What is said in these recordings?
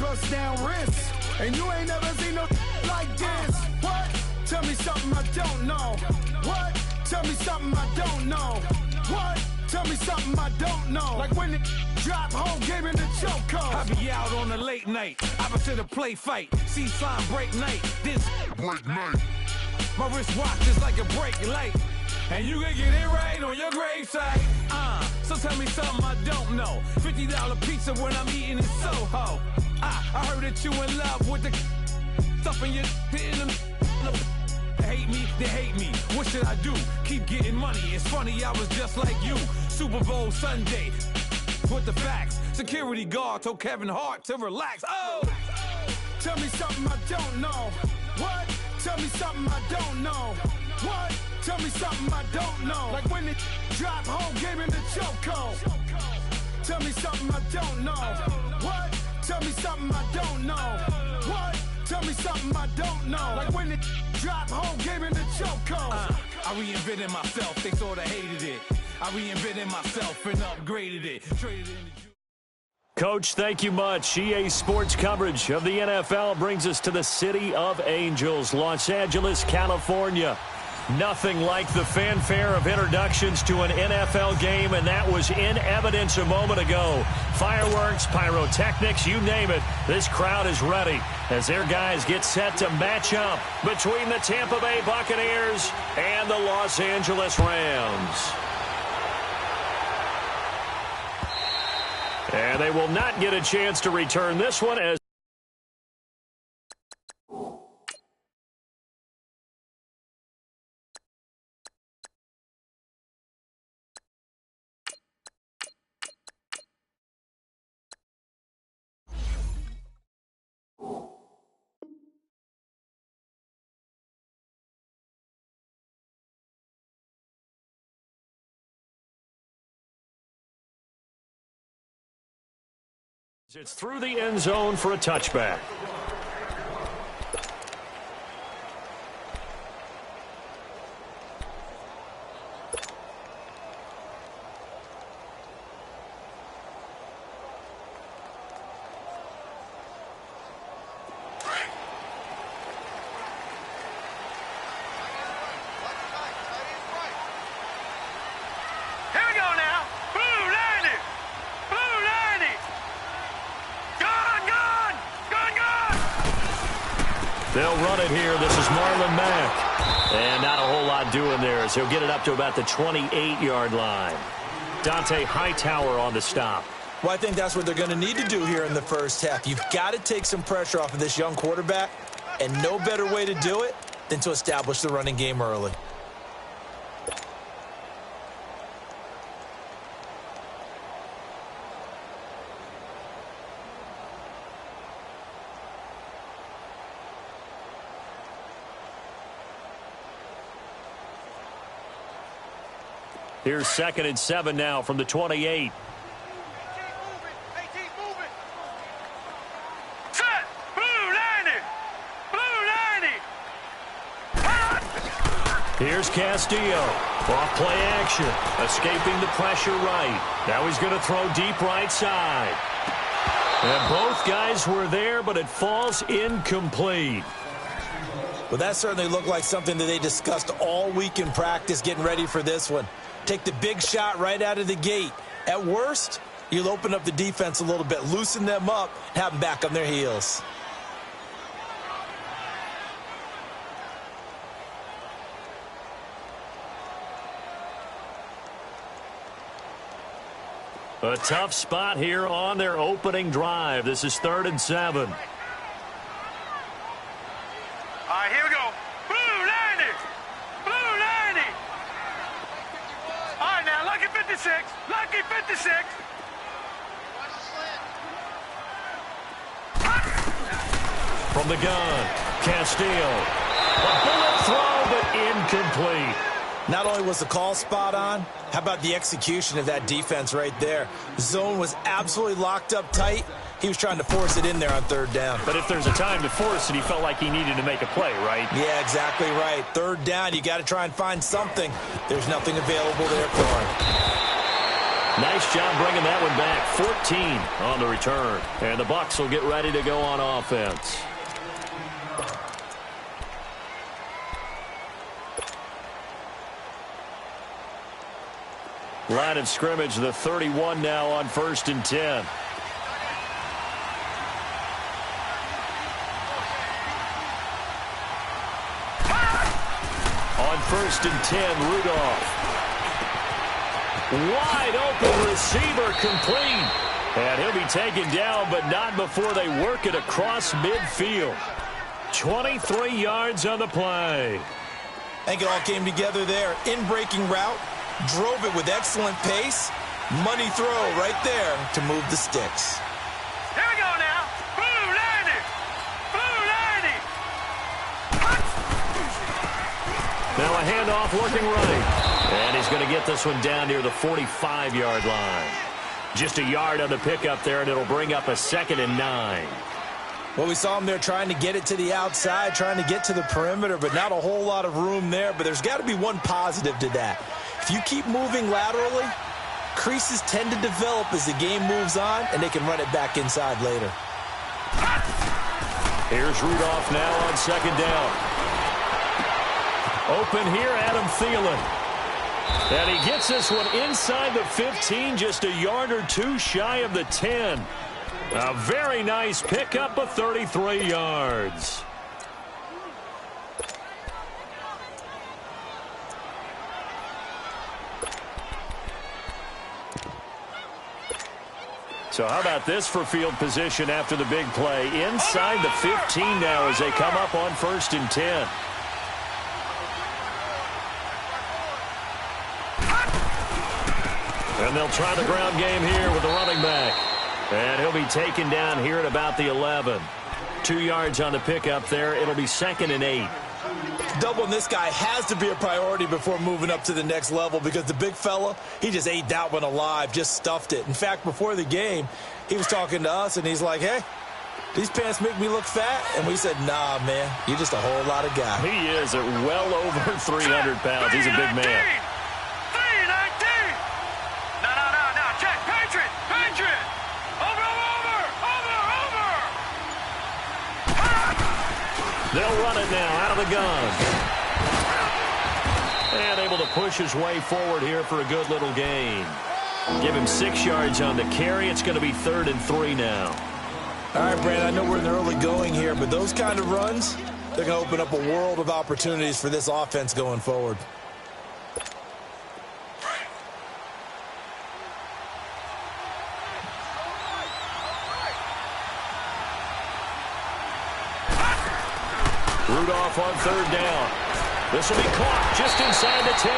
bust down wrists. And you ain't never seen no like this. What? Tell me something I don't know. What? Tell me something I don't know. What? Tell me something I don't know. Like when it drop home, game in the chokehold. I be out on a late night, opposite a play fight. See sign break night, this break night. My wristwatch is like a break light. And you can get it right on your gravesite. So tell me something I don't know. $50 pizza when I'm eating in Soho. I heard that you in love with the stuff in your hitting them. They hate me, they hate me. What should I do? Keep getting money. It's funny, I was just like you. Super Bowl Sunday with the facts. Security guard told Kevin Hart to relax. Oh! Tell me something I don't know. What? Tell me something I don't know. What? Tell me something I don't know. Like when it drop home, game in the chokehold. Tell me something I don't know. What? Tell me something I don't know. What? Tell me something I don't know. Like when it drop home, game in the chokehold. I reinvented myself, they sorta hated it. I reinvented myself and upgraded it. Traded in the Coach, thank you much. EA Sports coverage of the NFL brings us to the City of Angels, Los Angeles, California. Nothing like the fanfare of introductions to an NFL game, and that was in evidence a moment ago. Fireworks, pyrotechnics, you name it. This crowd is ready as their guys get set to match up between the Tampa Bay Buccaneers and the Los Angeles Rams. And they will not get a chance to return this one as it's through the end zone for a touchback. They'll run it here. This is Marlon Mack. And not a whole lot doing there as he'll get it up to about the 28-yard line. Dante Hightower on the stop. Well, I think that's what they're going to need to do here in the first half. You've got to take some pressure off of this young quarterback, and no better way to do it than to establish the running game early. Here's 2nd and 7 now from the 28. Here's Castillo. Off play action. Escaping the pressure right. Now he's going to throw deep right side. And both guys were there, but it falls incomplete. Well, that certainly looked like something that they discussed all week in practice getting ready for this one. Take the big shot right out of the gate. At worst, you'll open up the defense a little bit, loosen them up, and have them back on their heels. A tough spot here on their opening drive. This is 3rd and 7. All right, here we go. Blue 90. Blue 90. All right, now, lucky 56. Lucky 56. From the gun, Castillo. A bullet throw, but incomplete. Not only was the call spot on, how about the execution of that defense right there? The zone was absolutely locked up tight. He was trying to force it in there on 3rd down. But if there's a time to force it, he felt like he needed to make a play, right? Yeah, exactly right. 3rd down, you got to try and find something. There's nothing available there for him. Nice job bringing that one back. 14 on the return. And the Bucs will get ready to go on offense. Line of scrimmage, the 31 now on 1st and 10. On 1st and 10, Rudolph. Wide open receiver, complete. And he'll be taken down, but not before they work it across midfield. 23 yards on the play. I think it all came together there. In-breaking route, drove it with excellent pace. Money throw right there to move the sticks. Here we go now. Blue 90. Blue 90. Now a handoff working right. And he's going to get this one down near the 45-yard line. Just a yard on the pickup there, and it'll bring up a 2nd and 9. Well, we saw him there trying to get it to the outside, trying to get to the perimeter, but not a whole lot of room there. But there's got to be one positive to that. If you keep moving laterally, creases tend to develop as the game moves on, and they can run it back inside later. Here's Rudolph now on 2nd down. Open here, Adam Thielen. And he gets this one inside the 15, just a yard or two shy of the 10. A very nice pickup of 33 yards. So how about this for field position after the big play? Inside the 15 now as they come up on 1st and 10. And they'll try the ground game here with the running back. And he'll be taken down here at about the 11. 2 yards on the pickup there. It'll be 2nd and 8. Doubling this guy has to be a priority before moving up to the next level because the big fella, he just ate that one alive, just stuffed it. In fact, before the game, he was talking to us, and he's like, hey, these pants make me look fat. And we said, nah, man, you're just a whole lot of guy. He is at well over 300 pounds. He's a big man. 319. No. Check. Patriot. Over. They'll run it now out of the gun. And able to push his way forward here for a good little gain. Give him 6 yards on the carry. It's going to be 3rd and 3 now. All right, Brandon, I know we're in the early going here, but those kind of runs, they're going to open up a world of opportunities for this offense going forward. Rudolph on 3rd down. This will be caught just inside the 10.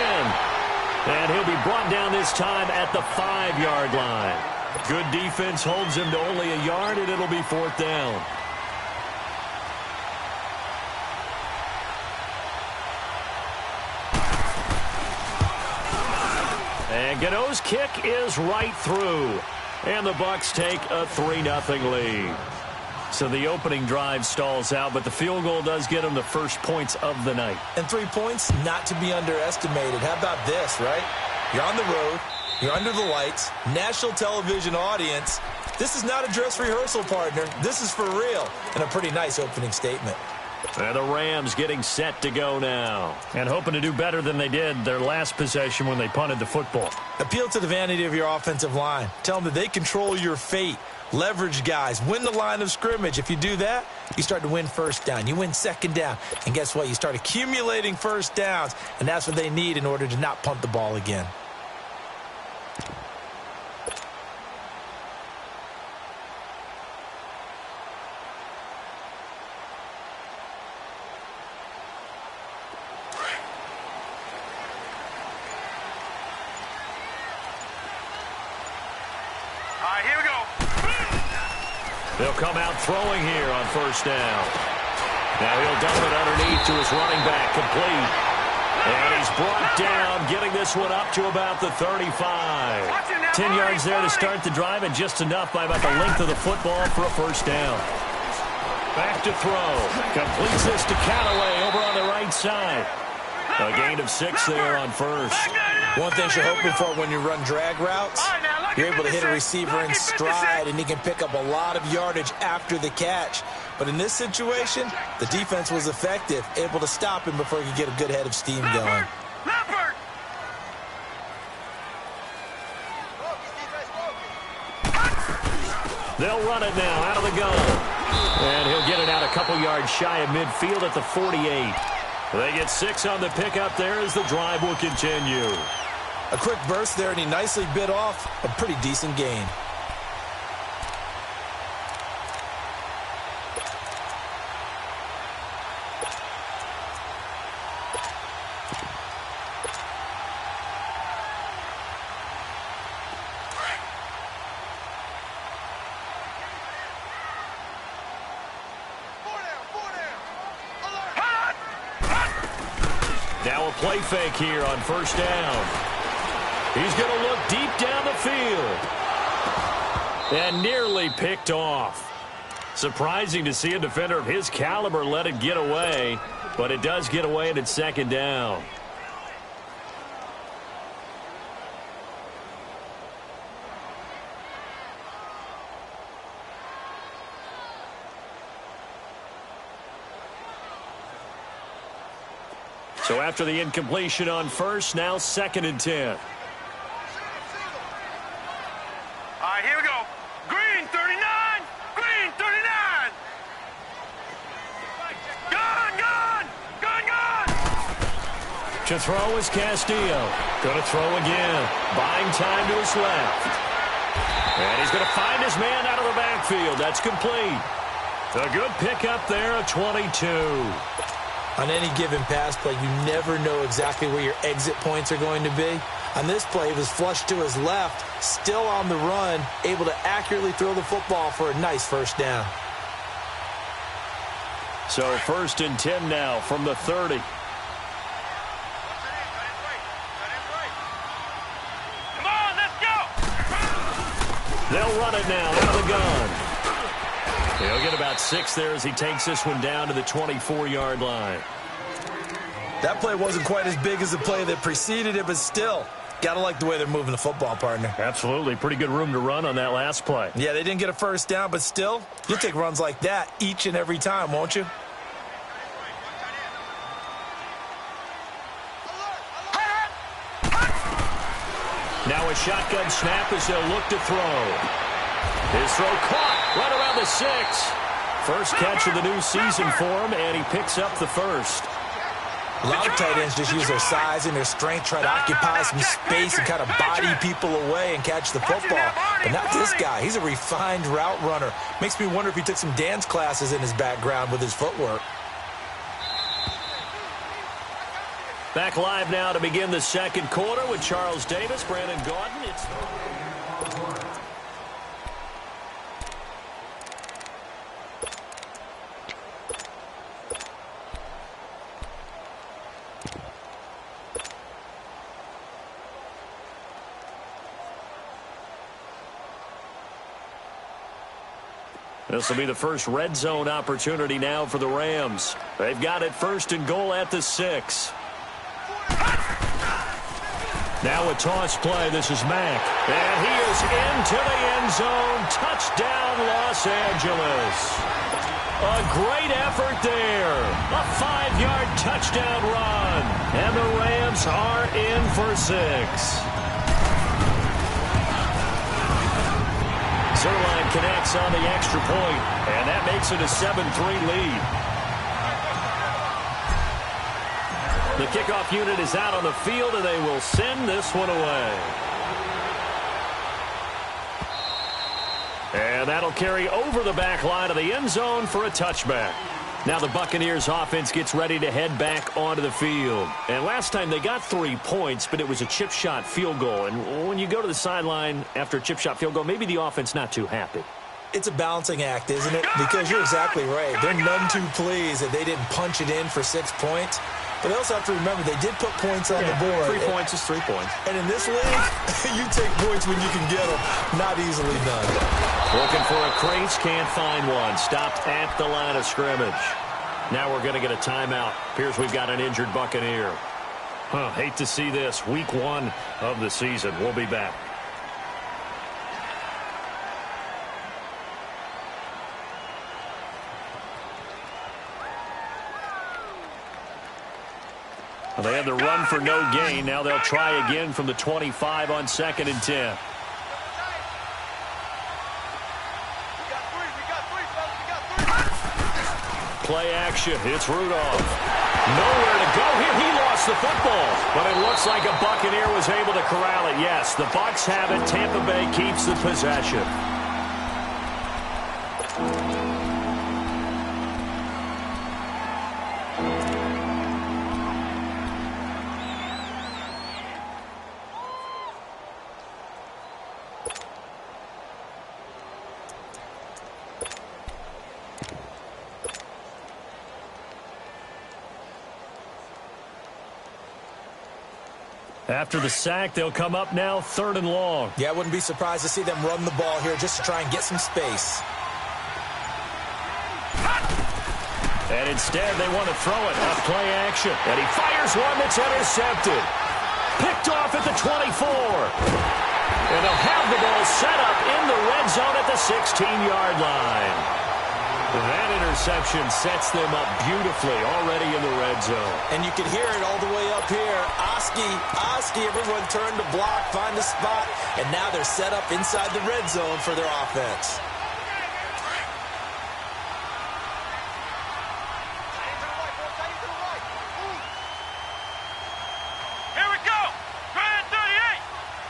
And he'll be brought down this time at the 5-yard line. Good defense holds him to only a yard, and it'll be 4th down. And Guruz's kick is right through. And the Bucs take a 3-0 lead. So the opening drive stalls out, but the field goal does get them the first points of the night. And 3 points, not to be underestimated. How about this, right? You're on the road. You're under the lights. National television audience. This is not a dress rehearsal, partner. This is for real. And a pretty nice opening statement. And the Rams getting set to go now. And hoping to do better than they did their last possession when they punted the football. Appeal to the vanity of your offensive line. Tell them that they control your fate. Leverage guys. Win the line of scrimmage. If you do that, you start to win 1st down. You win 2nd down. And guess what? You start accumulating 1st downs. And that's what they need in order to not punt the ball again. All right, here we go. They'll come out throwing here on 1st down. Now he'll dump it underneath to his running back, complete. And he's brought down, getting this one up to about the 35. 10 yards there to start the drive, and just enough by about the length of the football for a 1st down. Back to throw. Completes this to Callaway over on the right side. A gain of 6 there on first. One thing you're hoping for when you run drag routes, you're able to hit a receiver in stride, and he can pick up a lot of yardage after the catch. But in this situation, the defense was effective, able to stop him before he could get a good head of steam going. They'll run it now out of the gun. And he'll get it out a couple yards shy of midfield at the 48. They get 6 on the pickup there as the drive will continue. A quick burst there, and he nicely bit off a pretty decent gain. Now a play fake here on first down. He's going to look deep down the field. And nearly picked off. Surprising to see a defender of his caliber let it get away, but it does get away and it's second down. So after the incompletion on first, now 2nd and 10. All right, here we go. Green 39. Green 39. Gun. To throw is Castillo. Going to throw again. Buying time to his left. And he's going to find his man out of the backfield. That's complete. A good pickup there, a 22. On any given pass play, you never know exactly where your exit points are going to be. On this play, he was flushed to his left, still on the run, able to accurately throw the football for a nice first down. So 1st and 10 now from the 30. Come on, let's go. They'll run it now out of the gun. He'll get about 6 there as he takes this one down to the 24-yard line. That play wasn't quite as big as the play that preceded it, but still, gotta like the way they're moving the football, partner. Absolutely. Pretty good room to run on that last play. Yeah, they didn't get a first down, but still, you'll take runs like that each and every time, won't you? Now a shotgun snap as they'll look to throw. His throw caught right around the 6. First catch of the new season for him, and he picks up the first. A lot of tight ends just use their size and their strength, try to occupy some space and kind of body people away and catch the football. But not this guy. He's a refined route runner. Makes me wonder if he took some dance classes in his background with his footwork. Back live now to begin the second quarter with Charles Davis, Brandon Gaudin. This will be the first red zone opportunity now for the Rams. They've got it 1st and goal at the 6. Now a toss play. This is Mack. And he is into the end zone. Touchdown, Los Angeles. A great effort there. A 5-yard touchdown run. And the Rams are in for 6. Zerline connects on the extra point, and that makes it a 7-3 lead. The kickoff unit is out on the field, and they will send this one away. And that'll carry over the back line of the end zone for a touchback. Now the Buccaneers offense gets ready to head back onto the field. And last time they got 3 points, but it was a chip shot field goal. And when you go to the sideline after a chip shot field goal, maybe the offense not too happy. It's a balancing act, isn't it? Because you're exactly right. They're none too pleased that they didn't punch it in for 6 points. But they also have to remember they did put points on the board. 3 points is 3 points. And in this league, you take points when you can get them. Not easily done. Looking for a crease, can't find one. Stopped at the line of scrimmage. Now we're going to get a timeout. Appears we've got an injured Buccaneer. Hate to see this. Week 1 of the season. We'll be back. Well, they had the run for no gain. Now they'll try again from the 25 on 2nd and 10. Play action. It's Rudolph. Nowhere to go here. He lost the football. But it looks like a Buccaneer was able to corral it. Yes, the Bucs have it. Tampa Bay keeps the possession. After the sack, they'll come up now 3rd and long. Yeah, I wouldn't be surprised to see them run the ball here just to try and get some space. And instead, they want to throw it. Up play action. And he fires one that's intercepted. Picked off at the 24. And they'll have the ball set up in the red zone at the 16-yard line. That interception sets them up beautifully already in the red zone. And you can hear it all the way up here. Oski, everyone turned to block, find a spot, and now they're set up inside the red zone for their offense. Here we go. Grand 38.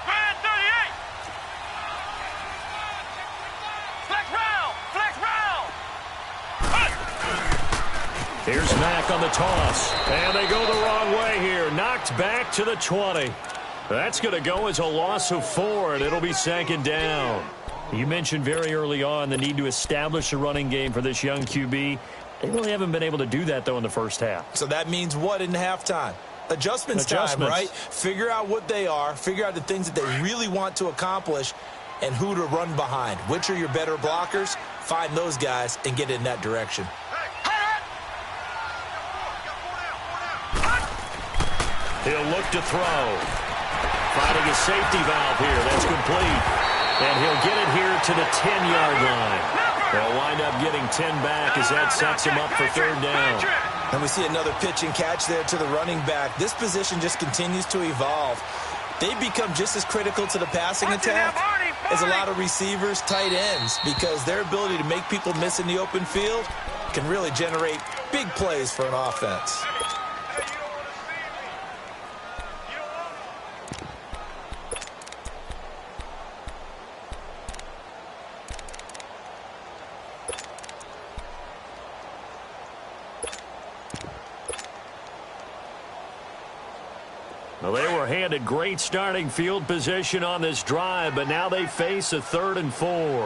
Grand 38. Flex round. Flex round. Here's Mack on the toss. And they go the wrong way here. Knocked back to the 20. That's going to go as a loss of 4, and it'll be 2nd down. You mentioned very early on the need to establish a running game for this young QB. They really haven't been able to do that, though, in the first half. So that means what in halftime? Adjustments time, right? Figure out what they are. Figure out the things that they really want to accomplish and who to run behind. Which are your better blockers? Find those guys and get in that direction. He'll look to throw. Finding a safety valve here. That's complete. And he'll get it here to the 10-yard line. They'll wind up getting 10 back as that sets him up for 3rd down. And we see another pitch and catch there to the running back. This position just continues to evolve. They become just as critical to the passing attack as a lot of receivers, tight ends, because their ability to make people miss in the open field can really generate big plays for an offense. Well, they were handed great starting field position on this drive, but now they face a 3rd and 4. Here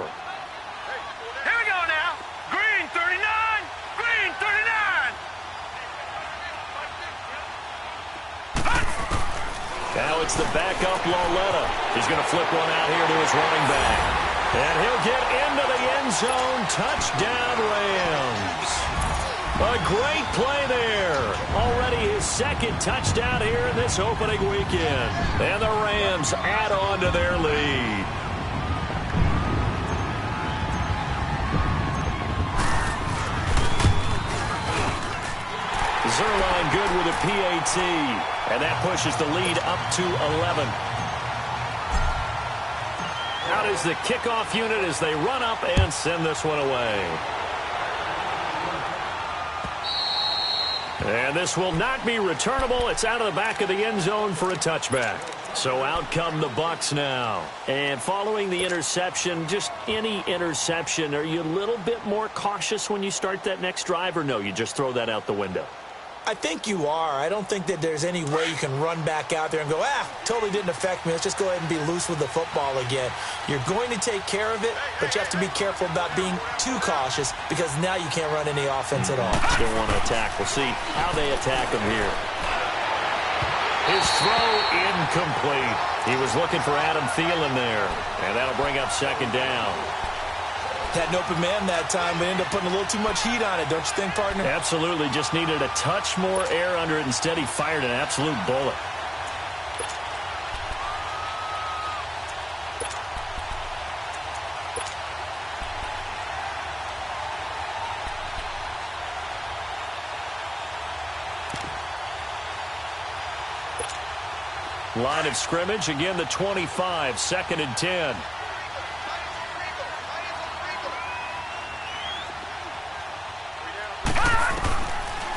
we go now. Green 39. Green 39. Now it's the backup Loletta. He's going to flip one out here to his running back. And he'll get into the end zone. Touchdown, Rams. A great play there. Already his 2nd touchdown here in this opening weekend. And the Rams add on to their lead. Zerline good with a PAT. And that pushes the lead up to 11. Out is the kickoff unit as they run up and send this one away. And this will not be returnable. It's out of the back of the end zone for a touchback. So out come the Bucs now. And following the interception, just any interception, are you a little bit more cautious when you start that next drive, or no, you just throw that out the window? I think you are. I don't think that there's any way you can run back out there and go, totally didn't affect me. Let's just go ahead and be loose with the football again. You're going to take care of it, but you have to be careful about being too cautious because now you can't run any offense at all. Still want to attack. We'll see how they attack him here. His throw incomplete. He was looking for Adam Thielen there, and that'll bring up 2nd down. Had an open man that time, but ended up putting a little too much heat on it, don't you think, partner? Absolutely. Just needed a touch more air under it. Instead, he fired an absolute bullet. Line of scrimmage, again the 25, 2nd and 10.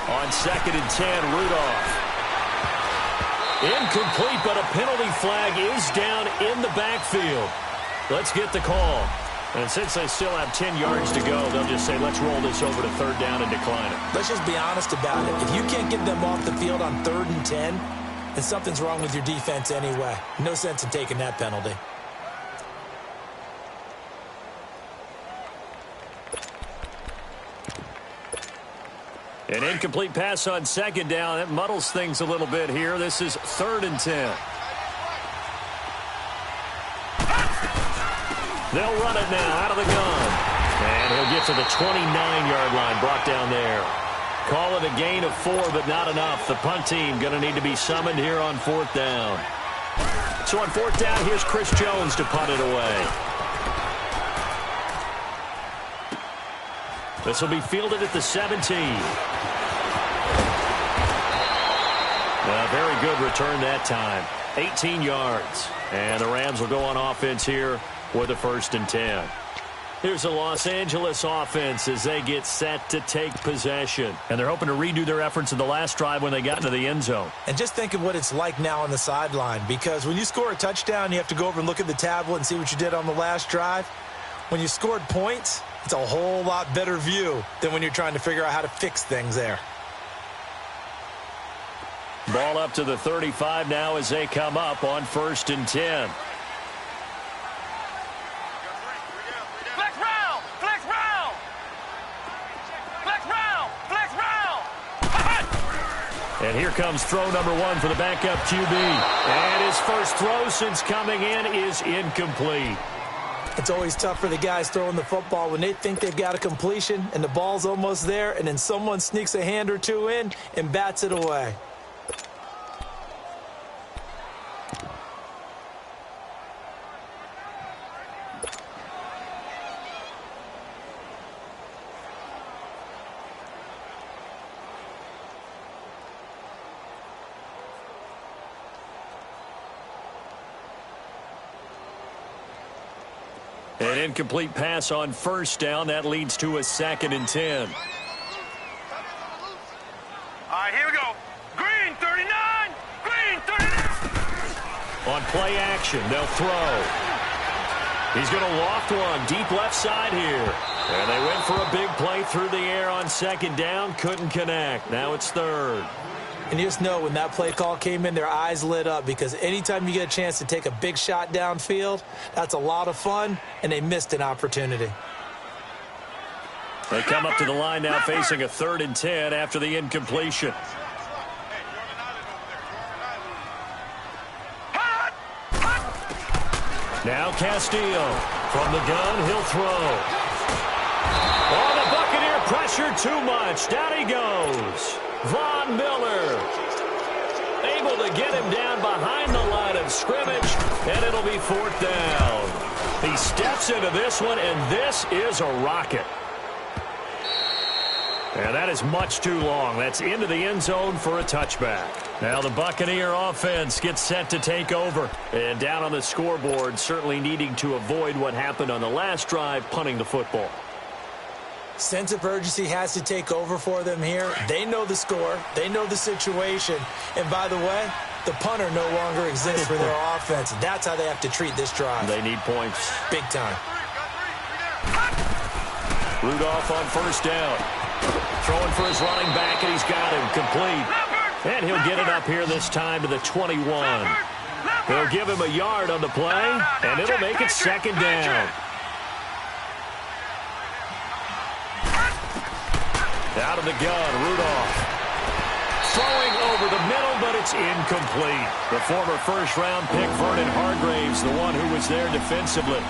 On 2nd and 10, Rudolph. Incomplete, but a penalty flag is down in the backfield. Let's get the call. And since they still have 10 yards to go, they'll just say, let's roll this over to 3rd down and decline it. Let's just be honest about it. If you can't get them off the field on 3rd and 10, then something's wrong with your defense anyway. No sense in taking that penalty. An incomplete pass on 2nd down. That muddles things a little bit here. This is 3rd and 10. They'll run it now out of the gun. And he'll get to the 29-yard line, brought down there. Call it a gain of 4, but not enough. The punt team going to need to be summoned here on 4th down. So on 4th down, here's Chris Jones to punt it away. This will be fielded at the 17. A very good return that time. 18 yards. And the Rams will go on offense here with a 1st and 10. Here's the Los Angeles offense as they get set to take possession. And they're hoping to redo their efforts in the last drive when they got into the end zone. And just think of what it's like now on the sideline, because when you score a touchdown, you have to go over and look at the tablet and see what you did on the last drive. When you scored points, it's a whole lot better view than when you're trying to figure out how to fix things there. Ball up to the 35 now as they come up on 1st and 10. Flex round! Flex round! Flex round! Flex round! And here comes throw number 1 for the backup QB. And his first throw since coming in is incomplete. It's always tough for the guys throwing the football when they think they've got a completion and the ball's almost there, and then someone sneaks a hand or two in and bats it away. An incomplete pass on 1st down. That leads to a 2nd and 10. All right, here we go. Green 39! Green 39! On play action, they'll throw. He's going to loft one deep left side here. And they went for a big play through the air on 2nd down. Couldn't connect. Now it's 3rd. And you just know when that play call came in, their eyes lit up, because anytime you get a chance to take a big shot downfield, that's a lot of fun, and they missed an opportunity. They come up to the line now facing a 3rd and 10 after the incompletion. Now Castillo from the gun, he'll throw. Oh, the Buccaneer pressure too much. Down he goes. Von Miller able to get him down behind the line of scrimmage, and it'll be 4th down. He steps into this one, and this is a rocket. And that is much too long. That's into the end zone for a touchback. Now the Buccaneer offense gets set to take over. And down on the scoreboard, certainly needing to avoid what happened on the last drive, punting the football. Sense of urgency has to take over for them here. They know the score. They know the situation. And by the way, the punter no longer exists for their offense. That's how they have to treat this drive. They need points. Big time. Rudolph on 1st down. Throwing for his running back, and he's got him complete. And he'll get it up here this time to the 21. They'll give him a yard on the play, and it'll make it 2nd down. Out of the gun, Rudolph. Throwing over the middle, but it's incomplete. The former 1st-round pick, Vernon Hargraves, the one who was there defensively.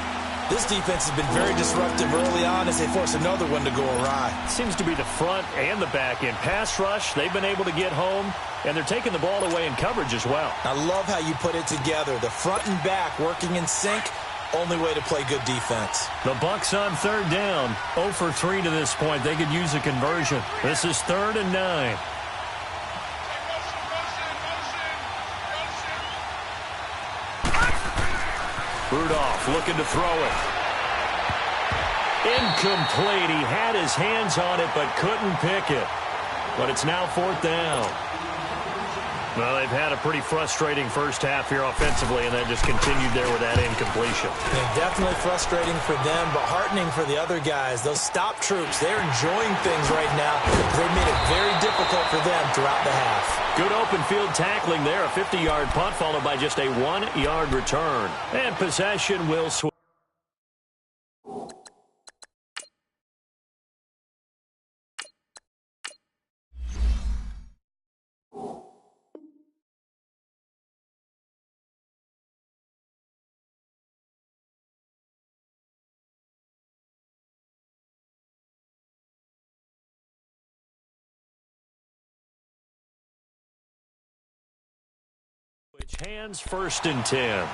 This defense has been very disruptive early on as they force another one to go awry. Seems to be the front and the back end. Pass rush, they've been able to get home, and they're taking the ball away in coverage as well. I love how you put it together. The front and back working in sync, only way to play good defense. The Bucs on third down, 0 for 3 to this point. They could use a conversion. This is 3rd and 9. Rudolph looking to throw it. Incomplete. He had his hands on it but couldn't pick it. But it's now 4th down. Well, they've had a pretty frustrating first half here offensively, and then just continued there with that incompletion. Yeah, definitely frustrating for them, but heartening for the other guys. Those stop troops, they're enjoying things right now. They've made it very difficult for them throughout the half. Good open field tackling there. A 50-yard punt followed by just a 1-yard return. And possession will switch. Hands 1st and 10.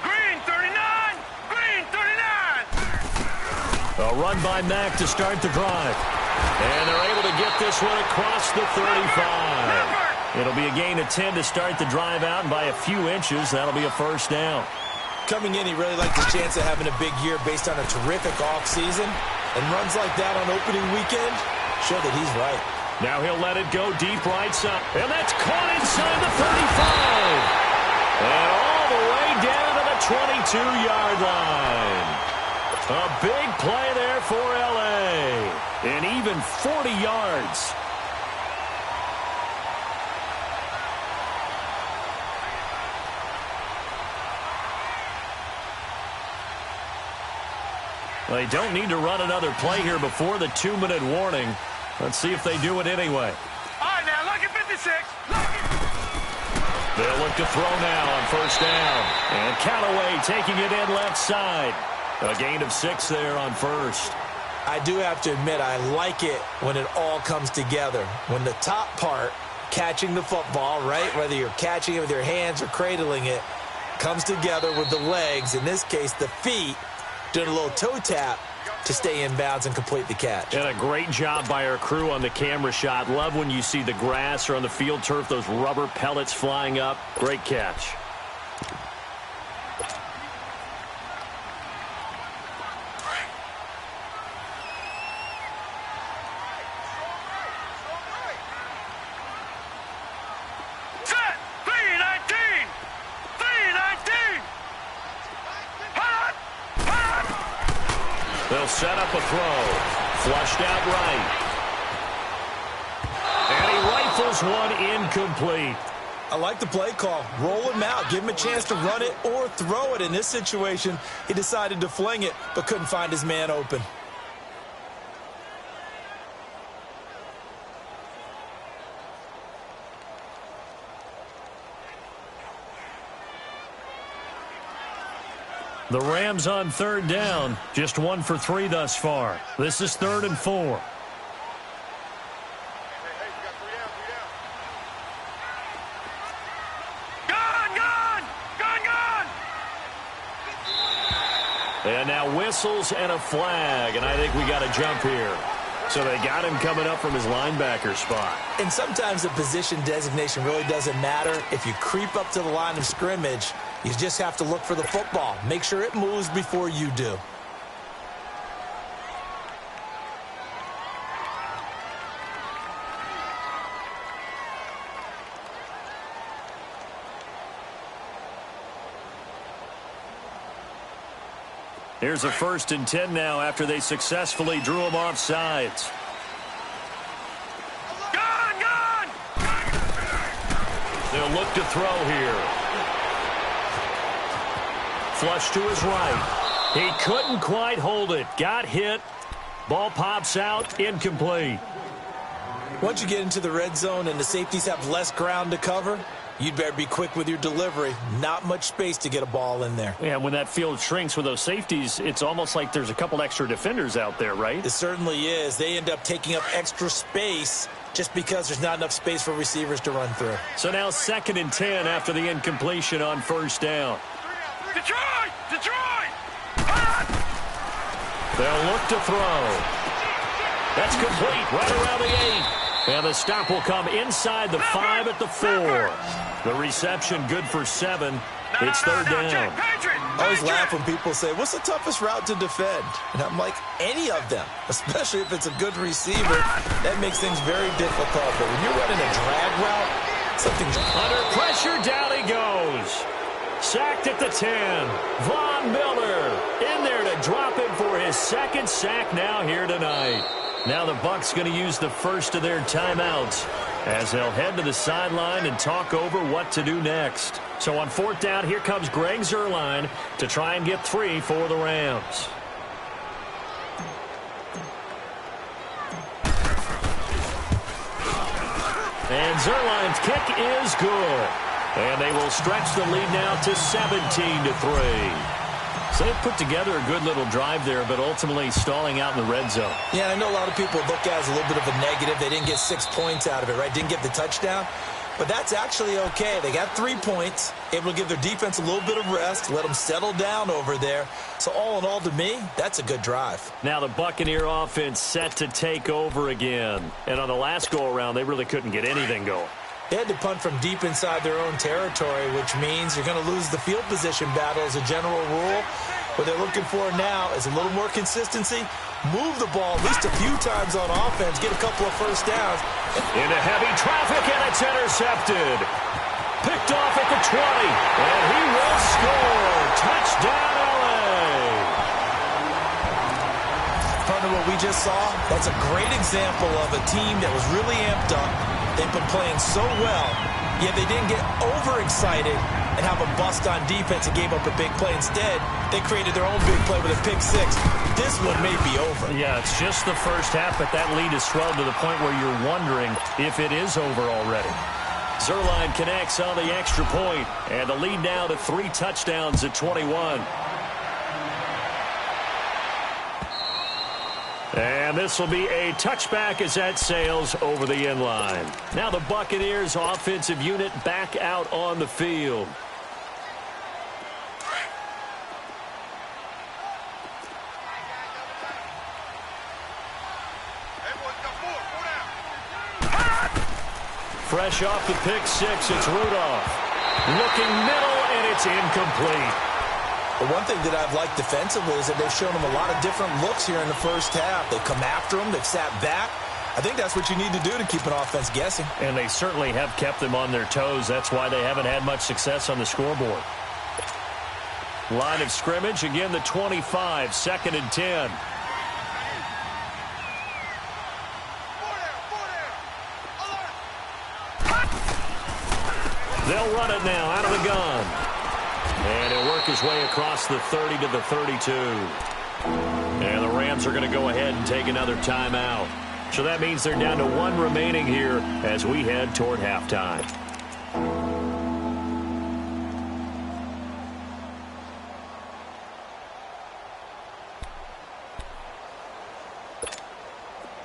Green 39! Green 39! A run by Mack to start the drive. And they're able to get this one across the 35. It'll be a gain of 10 to start the drive out, and by a few inches, that'll be a 1st down. Coming in, he really liked his chance of having a big year based on a terrific offseason. And runs like that on opening weekend show that he's right. Now he'll let it go deep right side. And that's caught inside the 35. And all the way down to the 22-yard line. A big play there for L.A. And even 40 yards. They don't need to run another play here before the 2-minute warning. Let's see if they do it anyway. All right, now, look at 56. They'll look to throw now on 1st down. And Callaway taking it in left side. A gain of 6 there on 1st. I do have to admit, I like it when it all comes together. When the top part, catching the football, right, whether you're catching it with your hands or cradling it, comes together with the legs, in this case the feet, doing a little toe tap to stay in bounds and complete the catch. And a great job by our crew on the camera shot. Love when you see the grass or on the field turf, those rubber pellets flying up. Great catch. They'll set up a throw. Flushed out right. And he rifles one incomplete. I like the play call. Roll him out. Give him a chance to run it or throw it. In this situation, he decided to fling it, but couldn't find his man open. The Rams on 3rd down. Just 1 for 3 thus far. This is 3rd and 4. And now whistles and a flag, and I think we got a jump here. So they got him coming up from his linebacker spot. And sometimes the position designation really doesn't matter. If you creep up to the line of scrimmage, you just have to look for the football. Make sure it moves before you do. Here's a 1st and 10 now after they successfully drew him off sides. They'll look to throw here. Flush to his right. He couldn't quite hold it. Got hit. Ball pops out. Incomplete. Once you get into the red zone and the safeties have less ground to cover, you'd better be quick with your delivery. Not much space to get a ball in there. Yeah, when that field shrinks with those safeties, it's almost like there's a couple extra defenders out there, right? It certainly is. They end up taking up extra space just because there's not enough space for receivers to run through. So now 2nd and 10 after the incompletion on 1st down. Detroit! Detroit! They'll look to throw. That's complete right around the 8. And the stop will come inside the 5 at the 4. The reception good for 7. It's 3rd down. I always laugh when people say, what's the toughest route to defend? And I'm like, any of them, especially if it's a good receiver. That makes things very difficult. But when you're running a drag route, something's under pressure. Down he goes. Sacked at the 10. Von Miller in there to drop him for his 2nd sack now here tonight. Now the Bucs going to use the first of their timeouts as they'll head to the sideline and talk over what to do next. So on 4th down, here comes Greg Zuerlein to try and get 3 for the Rams. And Zuerlein's kick is good. And they will stretch the lead now to 17-3. So they've put together a good little drive there, but ultimately stalling out in the red zone. Yeah, I know a lot of people look at it as a little bit of a negative. They didn't get 6 points out of it, right? Didn't get the touchdown. But that's actually okay. They got 3 points, able to give their defense a little bit of rest, let them settle down over there. So all in all, to me, that's a good drive. Now the Buccaneer offense set to take over again. And on the last go-around, they really couldn't get anything going. They had to punt from deep inside their own territory, which means you're going to lose the field position battle as a general rule. What they're looking for now is a little more consistency, move the ball at least a few times on offense, get a couple of first downs. Into heavy traffic, and it's intercepted. Picked off at the 20, and he will score. Touchdown, L.A. Partner, what we just saw, that's a great example of a team that was really amped up. They've been playing so well, yet they didn't get overexcited and have a bust on defense and gave up a big play. Instead, they created their own big play with a pick 6. This one may be over. Yeah, it's just the first half, but that lead has swelled to the point where you're wondering if it is over already. Zuerlein connects on the extra point, and the lead now to 3 touchdowns at 21. And this will be a touchback as that sails over the end line. Now the Buccaneers offensive unit back out on the field. Fresh off the pick 6, it's Rudolph. Looking middle, and it's incomplete. The one thing that I've liked defensively is that they've shown them a lot of different looks here in the first half. They've come after them. They've sat back. I think that's what you need to do to keep an offense guessing. And they certainly have kept them on their toes. That's why they haven't had much success on the scoreboard. Line of scrimmage, again the 25, 2nd and 10. They'll run it now out of the gun. And he'll work his way across the 30 to the 32. And the Rams are going to go ahead and take another timeout. So that means they're down to 1 remaining here as we head toward halftime.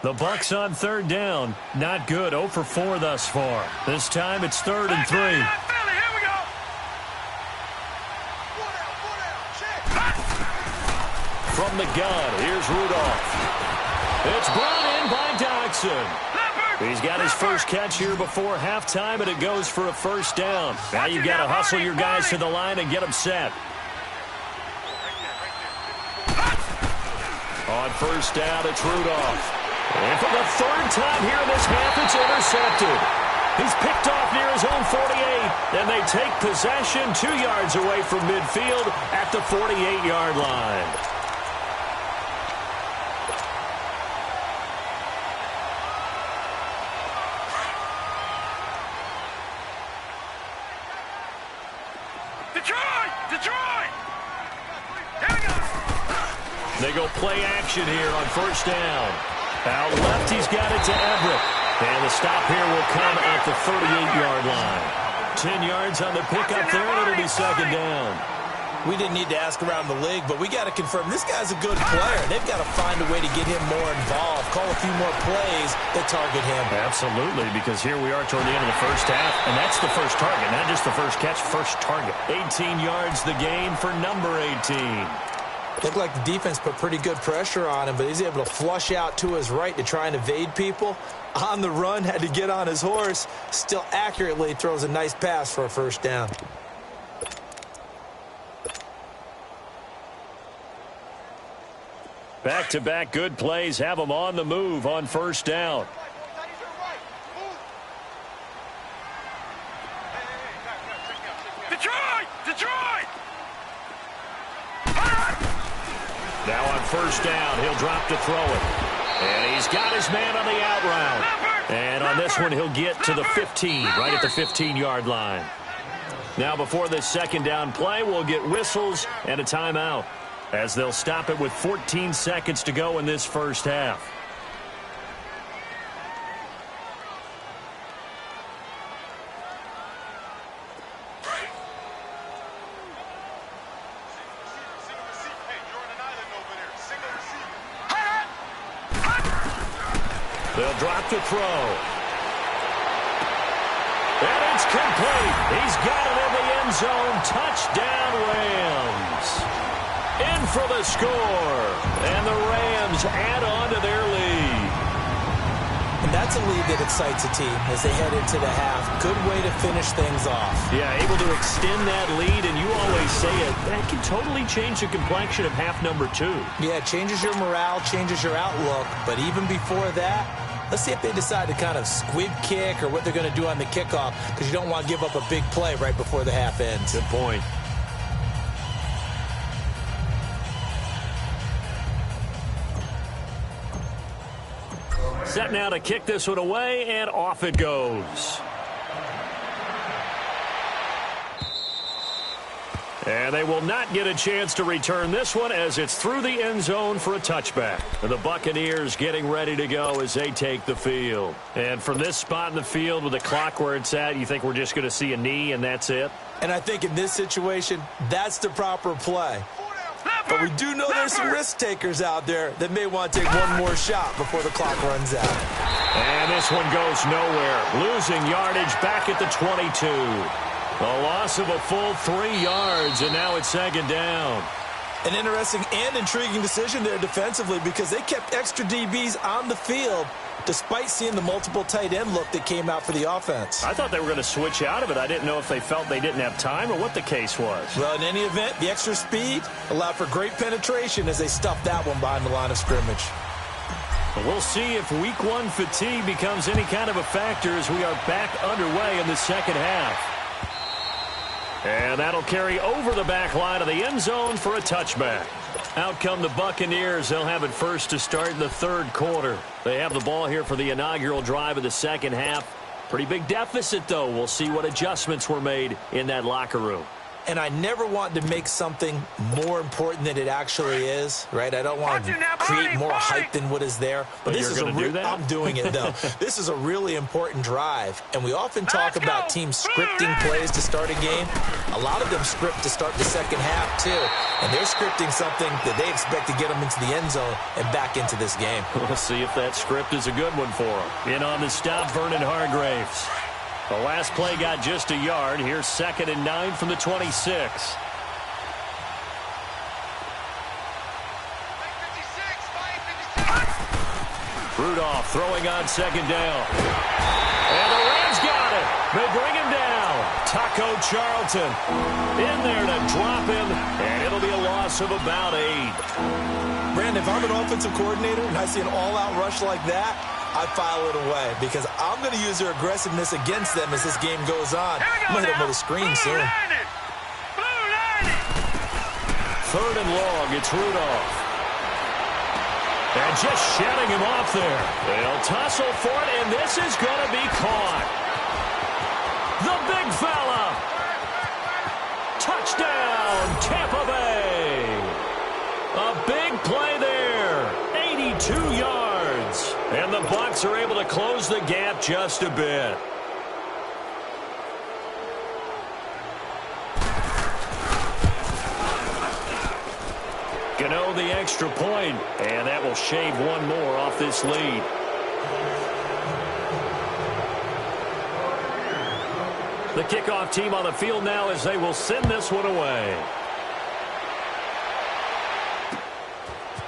The Bucs on 3rd down. Not good. 0 for 4 thus far. This time it's 3rd and 3. From the gun, here's Rudolph. It's brought in by Dodson. He's got his first catch here before halftime, and it goes for a first down. Now you've got to hustle your guys to the line and get them set. On first down, it's Rudolph. And for the 3rd time here in this half, it's intercepted. He's picked off near his own 48, and they take possession 2 yards away from midfield at the 48-yard line. They go play action here on first down. Out left, he's got it to Everett. And the stop here will come at the 38-yard line. 10 yards on the pickup there, and it'll be second down. We didn't need to ask around the league, but we got to confirm this guy's a good player. They've got to find a way to get him more involved, call a few more plays that target him. Absolutely, because here we are toward the end of the first half, and that's the first target, not just the first catch, first target. 18 yards the gain for number 18. Looked like the defense put pretty good pressure on him, but he's able to flush out to his right to try and evade people. On the run, had to get on his horse. Still accurately throws a nice pass for a first down. Back-to-back good plays have them on the move on first down. Detroit! Detroit! Now on first down, he'll drop to throw it. And he's got his man on the out route. And on this one, he'll get to the 15, right at the 15-yard line. Now before this second down play, we'll get whistles and a timeout, as they'll stop it with 14 seconds to go in this first half. They'll drop to throw. And it's complete. He's got it in the end zone. Touchdown, Rams. In for the score. And the Rams add on to their lead. And that's a lead that excites a team as they head into the half. Good way to finish things off. Yeah, able to extend that lead, and you always say it, that can totally change the complexion of half number 2. Yeah, it changes your morale, changes your outlook. But even before that, let's see if they decide to kind of squib kick or what they're going to do on the kickoff, because you don't want to give up a big play right before the half ends. Good point. Set now to kick this one away, and off it goes. And they will not get a chance to return this one as it's through the end zone for a touchback. And the Buccaneers getting ready to go as they take the field. And from this spot in the field with the clock where it's at, you think we're just going to see a knee and that's it? And I think in this situation, that's the proper play. But we do know there's some risk takers out there that may want to take one more shot before the clock runs out. And this one goes nowhere. Losing yardage back at the 22. A loss of a full 3 yards, and now it's second down. An interesting and intriguing decision there defensively, because they kept extra DBs on the field despite seeing the multiple tight end look that came out for the offense. I thought they were going to switch out of it. I didn't know if they felt they didn't have time or what the case was. Well, in any event, the extra speed allowed for great penetration as they stuffed that one behind the line of scrimmage. But we'll see if week 1 fatigue becomes any kind of a factor as we are back underway in the second half. And that'll carry over the back line of the end zone for a touchback. Out come the Buccaneers. They'll have it first to start in the third quarter. They have the ball here for the inaugural drive of the second half. Pretty big deficit, though. We'll see what adjustments were made in that locker room. And I never want to make something more important than it actually is, right? I don't want to create more hype than what is there. But this is I'm doing it, though. This is a really important drive. And we often talk about teams scripting plays to start a game. A lot of them script to start the second half, too. And they're scripting something that they expect to get them into the end zone and back into this game. We'll see if that script is a good one for them. In on the stop, Vernon Hargraves. The last play got just a yard. Here's 2nd and 9 from the 26. Rudolph throwing on second down. And the Rams got it. They bring him down. Taco Charlton in there to drop him, and it'll be a loss of about 8. Brandon, if I'm an offensive coordinator and I see an all-out rush like that, I file it away because I'm going to use their aggressiveness against them as this game goes on. I'm going to hit them with a screen soon. 3rd and long, it's Rudolph. And just shedding him off there. They'll tussle for it, and this is going to be caught. The big fella. Touchdown, Tampa Bay. A big play there. 82 yards. And the Bucs are able to close the gap just a bit. Gano the extra point, and that will shave one more off this lead. The kickoff team on the field now as they will send this one away.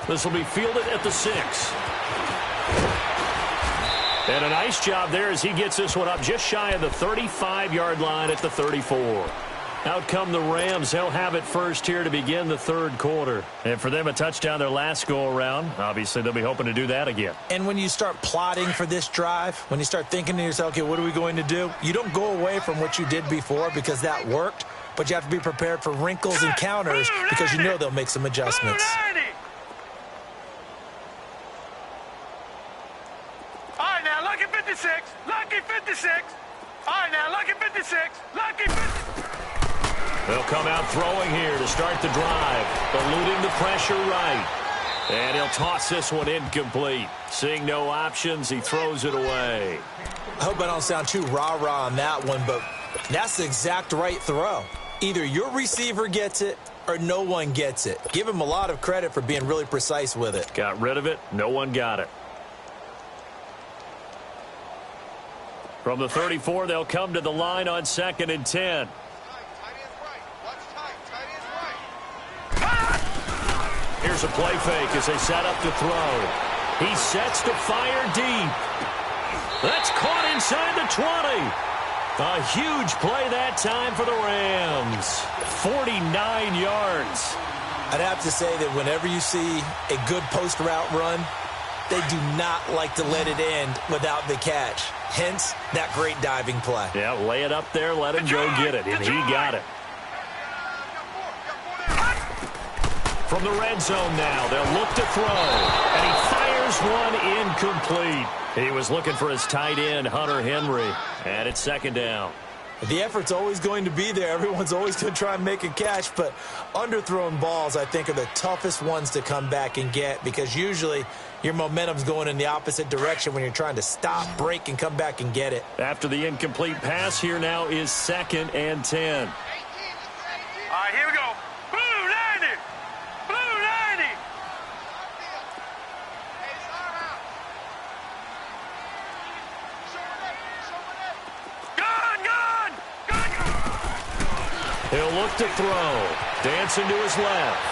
This will be fielded at the 6. And a nice job there as he gets this one up just shy of the 35-yard line at the 34. Out come the Rams. They'll have it first here to begin the third quarter. And for them, a touchdown their last go-around. Obviously, they'll be hoping to do that again. And when you start plotting for this drive, when you start thinking to yourself, okay, what are we going to do? You don't go away from what you did before because that worked, but you have to be prepared for wrinkles and counters because you know they'll make some adjustments. All right, now, lucky 56. Lucky 56. All right, now, lucky 56. Lucky 56. They'll come out throwing here to start the drive, eluding the pressure right. And he'll toss this one incomplete. Seeing no options, he throws it away. I hope I don't sound too rah-rah on that one, but that's the exact right throw. Either your receiver gets it or no one gets it. Give him a lot of credit for being really precise with it. Got rid of it. No one got it. From the 34, they'll come to the line on 2nd and 10. Here's a play fake as they set up to throw. He sets to fire deep. That's caught inside the 20. A huge play that time for the Rams. 49 yards. I'd have to say that whenever you see a good post route run, they do not like to let it end without the catch. Hence, that great diving play. Yeah, lay it up there, let him go get it, and he got it. From the red zone now, they'll look to throw, and he fires one incomplete. He was looking for his tight end, Hunter Henry, and it's 2nd down. The effort's always going to be there. Everyone's always going to try and make a catch, but underthrown balls, I think, are the toughest ones to come back and get because usually your momentum's going in the opposite direction when you're trying to stop, break, and come back and get it. After the incomplete pass, here now is 2nd and 10. All right, here we go. Blue 90. Blue 90. He'll look to throw. Dancing to his left.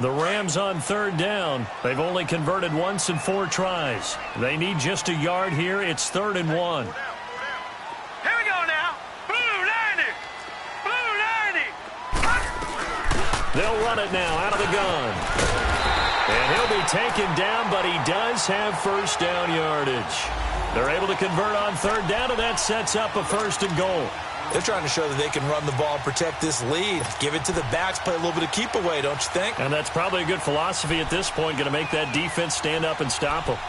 The Rams on 3rd down. They've only converted once in 4 tries. They need just a yard here. It's 3rd and 1. Here we go now. Blue 90. Blue 90. They'll run it now out of the gun. And he'll be taken down, but he does have 1st down yardage. They're able to convert on 3rd down, and that sets up a 1st and goal. They're trying to show that they can run the ball and protect this lead. Give it to the backs, play a little bit of keep away, don't you think? And that's probably a good philosophy at this point, going to make that defense stand up and stop them.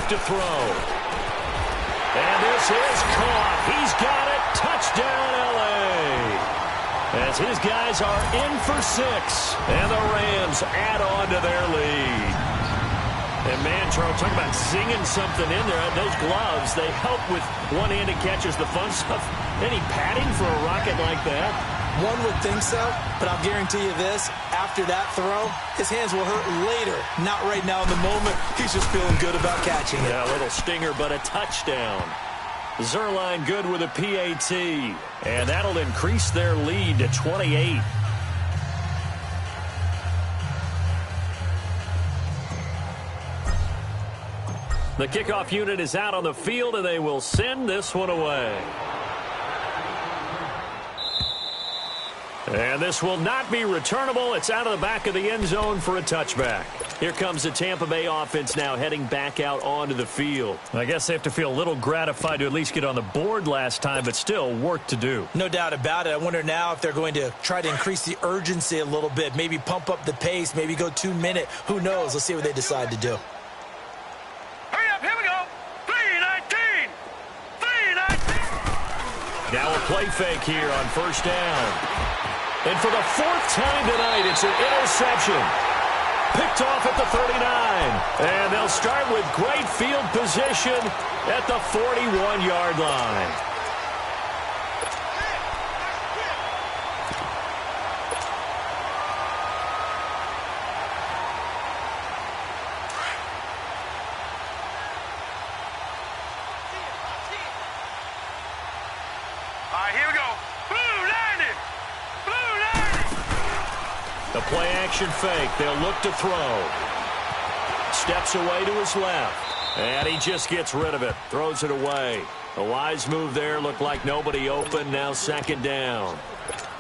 To throw. And this is caught. He's got it. Touchdown, L.A. As his guys are in for 6. And the Rams add on to their lead. And, man, Charles, talk about singing something in there. Those gloves, they help with one-handed catches, the fun stuff. Any padding for a rocket like that? One would think so, but I'll guarantee you this. After that throw, his hands will hurt later. Not right now in the moment. He's just feeling good about catching it. Yeah, a little stinger, but a touchdown. Zerline good with a PAT. And that'll increase their lead to 28. The kickoff unit is out on the field, and they will send this one away. And this will not be returnable. It's out of the back of the end zone for a touchback. Here comes the Tampa Bay offense now heading back out onto the field. I guess they have to feel a little gratified to at least get on the board last time, but still work to do. No doubt about it. I wonder now if they're going to try to increase the urgency a little bit, maybe pump up the pace, maybe go 2-minute. Who knows? Let's see what they decide to do. Hurry up, here we go. 3-19. 3-19. Now a play fake here on first down. And for the fourth time tonight, it's an interception. Picked off at the 39. And they'll start with great field position at the 41-yard line. All right, here we go. Blue 90. Blue 90. The play action fake. They'll look to throw. Steps away to his left. And he just gets rid of it. Throws it away. A wise move there. Looked like nobody open. Now second down.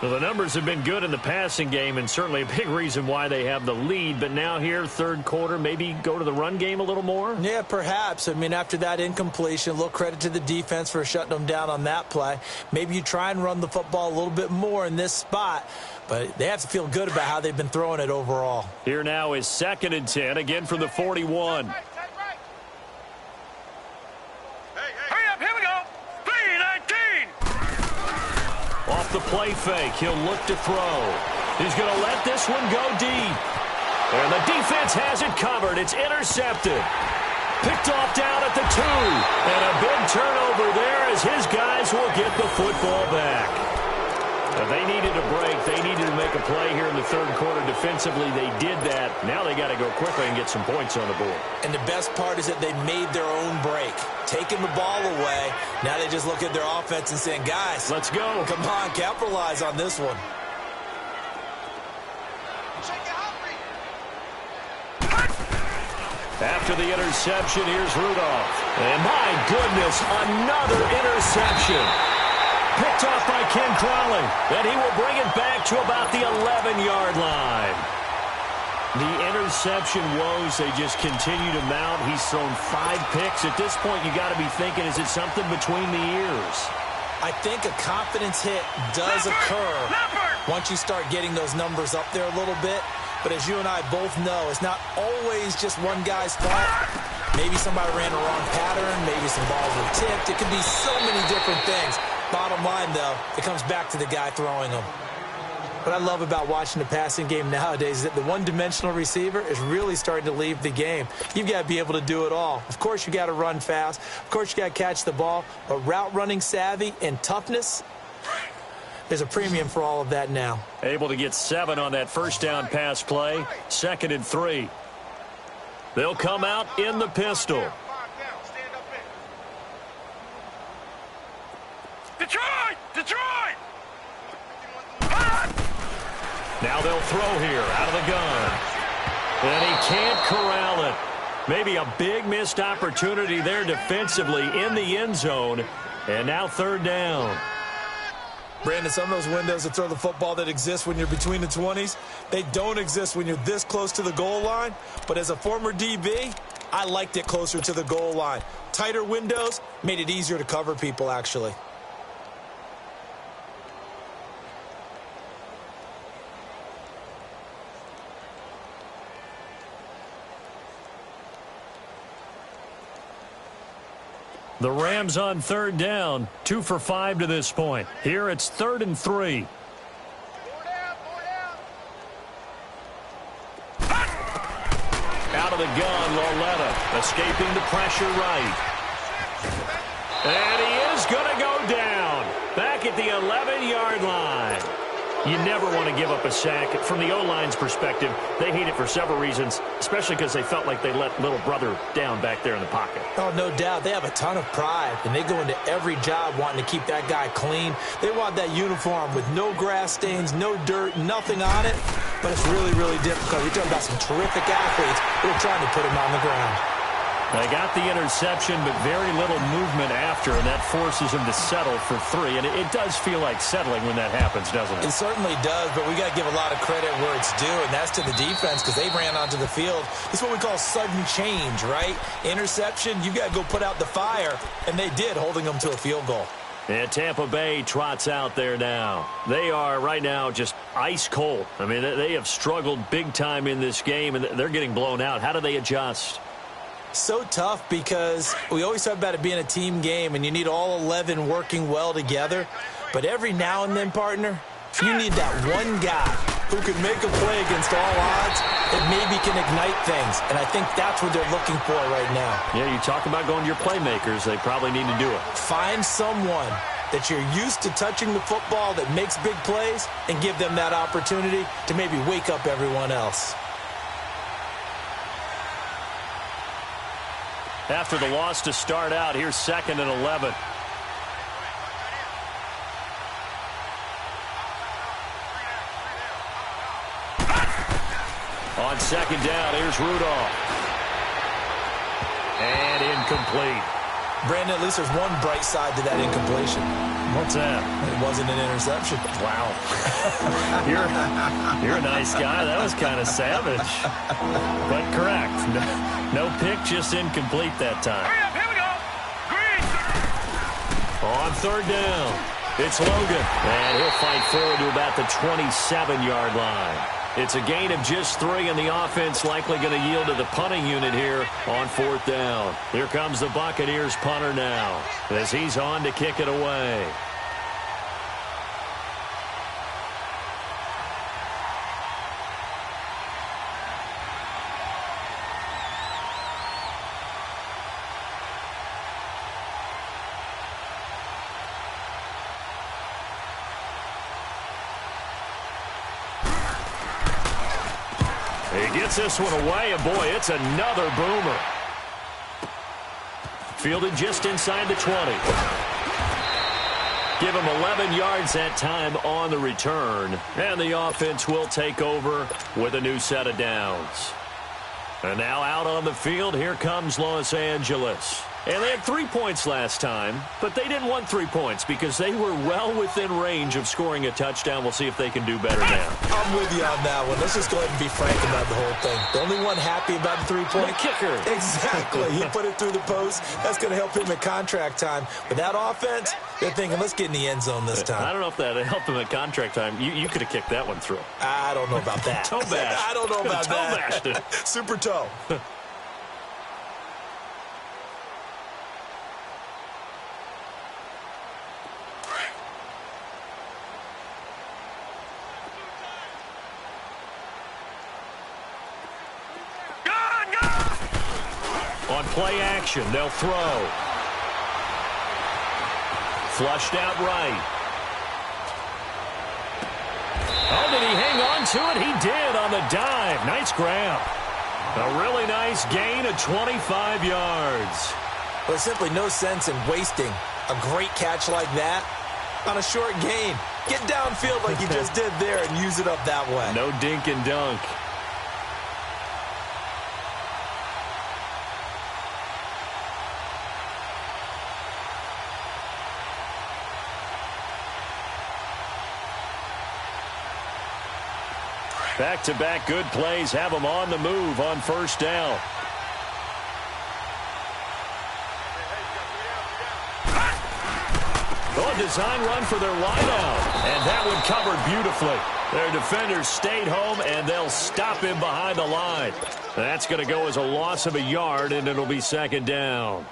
Well, the numbers have been good in the passing game, and certainly a big reason why they have the lead. But now here, third quarter, maybe go to the run game a little more? Yeah, perhaps. I mean, after that incompletion, a little credit to the defense for shutting them down on that play. Maybe you try and run the football a little bit more in this spot. But they have to feel good about how they've been throwing it overall. Here now is 2nd and 10, again from the 41. Hurry up, here we go. 3-19. Off the play fake, he'll look to throw. He's going to let this one go deep. And the defense has it covered. It's intercepted. Picked off down at the 2. And a big turnover there as his guys will get the football back. They needed a break. They needed to make a play here in the third quarter defensively. They did that. Now they got to go quickly and get some points on the board. And the best part is that they made their own break. Taking the ball away. Now they just look at their offense and saying, guys, let's go. Come on, capitalize on this one. After the interception, here's Rudolph. And my goodness, another interception. Picked off by Ken Crowley. And he will bring it back to about the 11-yard line. The interception woes, they just continue to mount. He's thrown 5 picks. At this point, you got to be thinking, is it something between the ears? I think a confidence hit does occur once you start getting those numbers up there a little bit. But as you and I both know, it's not always just one guy's fault. Maybe somebody ran a wrong pattern. Maybe some balls were tipped. It could be so many different things. Bottom line, though, it comes back to the guy throwing them. What I love about watching the passing game nowadays is that the one-dimensional receiver is really starting to leave the game. You've got to be able to do it all. Of course, you got to run fast. Of course, you got to catch the ball. But route running savvy and toughness, there's a premium for all of that now. Able to get 7 on that first down pass play. 2nd and 3. They'll come out in the pistol. Detroit! Detroit! Now they'll throw here out of the gun. And he can't corral it. Maybe a big missed opportunity there defensively in the end zone. And now third down. Brandon, some of those windows to throw the football that exist when you're between the 20s, they don't exist when you're this close to the goal line. But as a former DB, I liked it closer to the goal line. Tighter windows made it easier to cover people, actually. The Rams on third down, 2 for 5 to this point. Here it's 3rd and 3. Out of the gun, Loletta, escaping the pressure right. And he is going to go down, back at the 11-yard line. You never want to give up a sack. From the O-line's perspective, they hate it for several reasons, especially because they felt like they let little brother down back there in the pocket. Oh, no doubt. They have a ton of pride, and they go into every job wanting to keep that guy clean. They want that uniform with no grass stains, no dirt, nothing on it. But it's really, really difficult. You're talking about some terrific athletes who are trying to put him on the ground. They got the interception, but very little movement after, and that forces him to settle for 3. And it does feel like settling when that happens, doesn't it? It certainly does, but we got to give a lot of credit where it's due, and that's to the defense because they ran onto the field. It's what we call sudden change, right? Interception, you got to go put out the fire, and they did, holding them to a field goal. And Tampa Bay trots out there now. They are right now just ice cold. I mean, they have struggled big time in this game, and they're getting blown out. How do they adjust? So tough because we always talk about it being a team game, and you need all 11 working well together. But every now and then, partner, you need that one guy who can make a play against all odds that maybe can ignite things. And I think that's what they're looking for right now. Yeah, you talk about going to your playmakers. They probably need to do it. Find someone that you're used to touching the football that makes big plays and give them that opportunity to maybe wake up everyone else. After the loss to start out, here's 2nd and 11. On 2nd down, here's Rudolph. And incomplete. Brandon, at least there's one bright side to that incompletion. What's that? It wasn't an interception. Wow. You're a nice guy. That was kind of savage. But correct. No pick, just incomplete that time. Hurry up, here we go. Green. On 3rd down, it's Logan. And he'll fight forward to about the 27-yard line. It's a gain of just 3, and the offense likely going to yield to the punting unit here on 4th down. Here comes the Buccaneers punter now as he's on to kick it away. He gets this one away, and boy, it's another boomer. Fielded just inside the 20. Give him 11 yards that time on the return, and the offense will take over with a new set of downs. And now out on the field, here comes Los Angeles. And they had 3 points last time, but they didn't want 3 points because they were well within range of scoring a touchdown. We'll see if they can do better now. I'm with you on that one. Let's just go ahead and be frank about the whole thing. The only one happy about the 3-point? The kicker. Exactly. He put it through the post. That's going to help him at contract time. But that offense, they're thinking, let's get in the end zone this time. I don't know if that helped him at contract time. You could have kicked that one through. I don't know about that. Toe bash. I don't know about toe that. Bashed it. Super toe. On play action, they'll throw. Flushed out right. Oh, did he hang on to it? He did on the dive. Nice grab. A really nice gain of 25 yards. Well, there's simply no sense in wasting a great catch like that on a short gain. Get downfield like you just did there and use it up that way. No dink and dunk. Back-to-back good plays have them on the move on 1st down. Oh, a design run for their wideout. And that one covered beautifully. Their defenders stayed home, and they'll stop him behind the line. That's going to go as a loss of a yard, and it'll be 2nd down.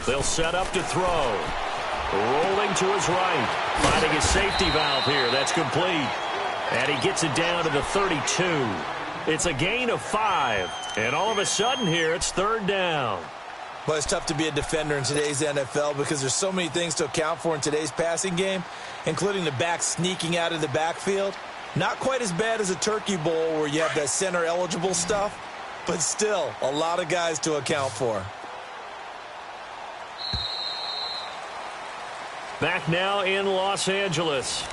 They'll set up to throw. Rolling to his right. Finding his safety valve here. That's complete. And he gets it down to the 32. It's a gain of 5. And all of a sudden here, it's 3rd down. Well, it's tough to be a defender in today's NFL because there's so many things to account for in today's passing game, including the back sneaking out of the backfield. Not quite as bad as a turkey bowl where you have that center-eligible stuff, but still a lot of guys to account for. Back now in Los Angeles.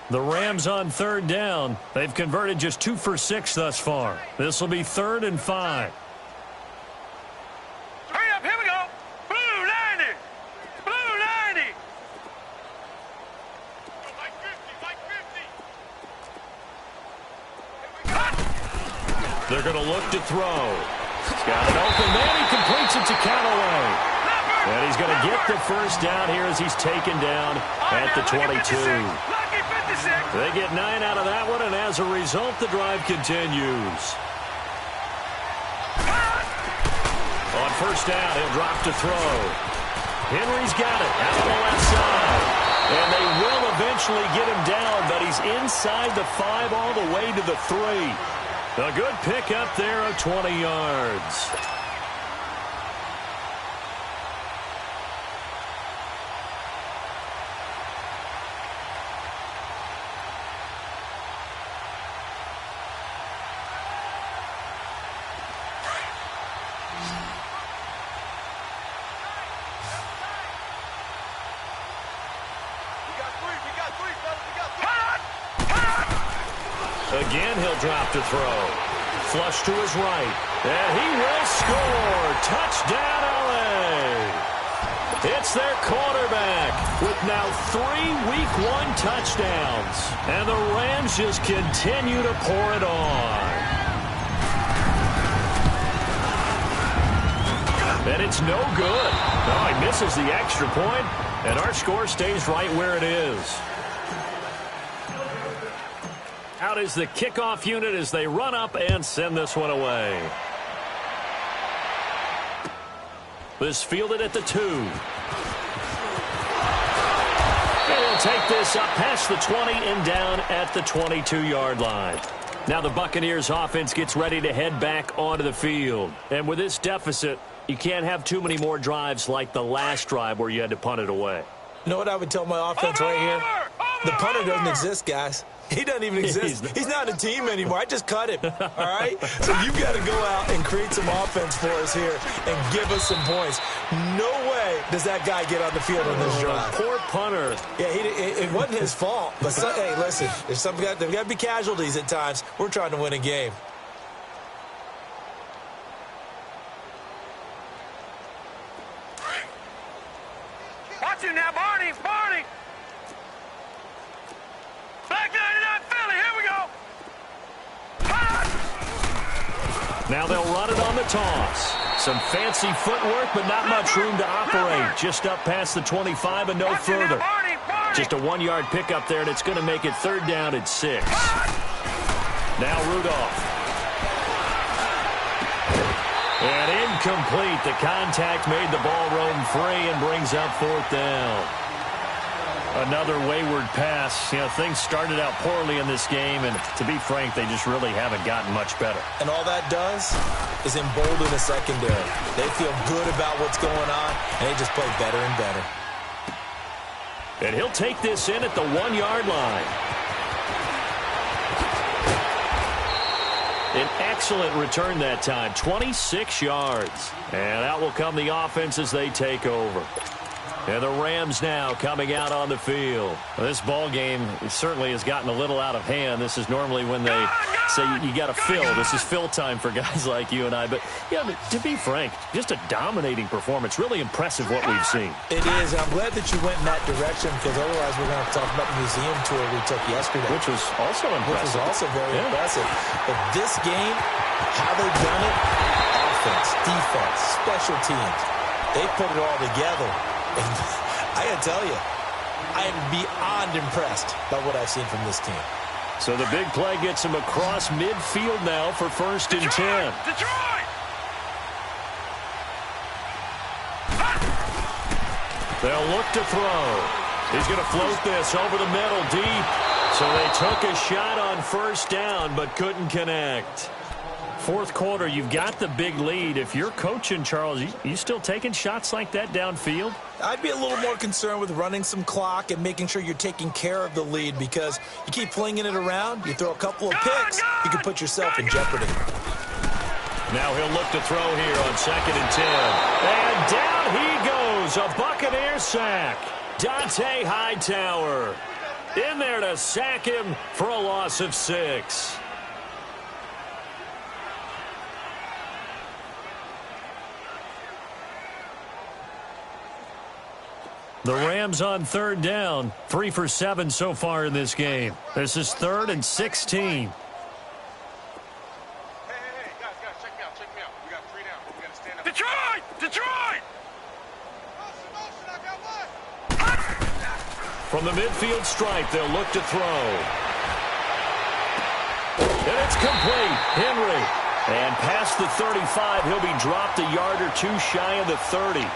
The Rams on third down. They've converted just 2 for 6 thus far. This will be 3rd and 5. Hurry up, here we go. Blue 90. Blue 90. Like 50, They're going to look to throw. He's got it open man. He completes it to Callaway. And he's going to get the first down here as he's taken down at the 22. They get 9 out of that one, and as a result, the drive continues. On first down, he'll drop to throw. Henry's got it out on the left side. And they will eventually get him down, but he's inside the 5 all the way to the 3. A good pickup there of 20 yards. Again, he'll drop to throw. Flush to his right. And he will score. Touchdown, LA. It's their quarterback with now 3 Week 1 touchdowns. And the Rams just continue to pour it on. And it's no good. No, he misses the extra point, and our score stays right where it is. Out is the kickoff unit as they run up and send this one away. This fielded at the 2. And he'll take this up past the 20 and down at the 22-yard line. Now the Buccaneers offense gets ready to head back onto the field. And with this deficit, you can't have too many more drives like the last drive where you had to punt it away. You know what I would tell my offense right here? The punter doesn't exist, guys. He doesn't even exist. He's not a team anymore. I just cut him, all right? So you've got to go out and create some offense for us here and give us some points. No way does that guy get on the field on this drive. Poor punter. Yeah, it wasn't his fault. But, hey, listen, there's got to be casualties at times. We're trying to win a game. Watch him now, Barney. Barney. Black 99 Philly, here we go. Now they'll run it on the toss. Some fancy footwork, but not much room to operate. Just up past the 25 and no further. Just a 1-yard pickup there, and it's going to make it 3rd down at 6. Now Rudolph. And incomplete. The contact made the ball roam free and brings up 4th down. Another wayward pass. You know, things started out poorly in this game, and to be frank, they just really haven't gotten much better. And all that does is embolden the secondary. They feel good about what's going on, and they just play better and better. And he'll take this in at the 1-yard line. An excellent return that time, 26 yards. And out will come the offense as they take over. And the Rams now coming out on the field. Well, this ball game certainly has gotten a little out of hand. This is normally when they say you got to fill. This is fill time for guys like you and I. But, yeah, to be frank, just a dominating performance. Really impressive what we've seen. It is. I'm glad that you went in that direction because otherwise we're going to talk about the museum tour we took yesterday. Which was also impressive. Which was also very impressive. But this game, how they've done it, offense, defense, special teams, they put it all together. And I got to tell you, I am beyond impressed by what I've seen from this team. So the big play gets him across midfield now for 1st and 10. Detroit! They'll look to throw. He's going to float this over the middle deep. So they took a shot on 1st down but couldn't connect. Fourth quarter, you've got the big lead. If you're coaching, Charles, you still taking shots like that downfield? I'd be a little more concerned with running some clock and making sure you're taking care of the lead, because you keep flinging it around, you throw a couple of picks, you can put yourself in jeopardy. Now he'll look to throw here on 2nd and 10. And down he goes, a Buccaneer sack. Dante Hightower in there to sack him for a loss of 6. The Rams on 3rd down, 3 for 7 so far in this game. This is 3rd and 16. Hey, guys, check me out. We got 3 down. We got to stand up. Detroit! From the midfield stripe, they'll look to throw. And it's complete. Henry. And past the 35, he'll be dropped a yard or two shy of the 30.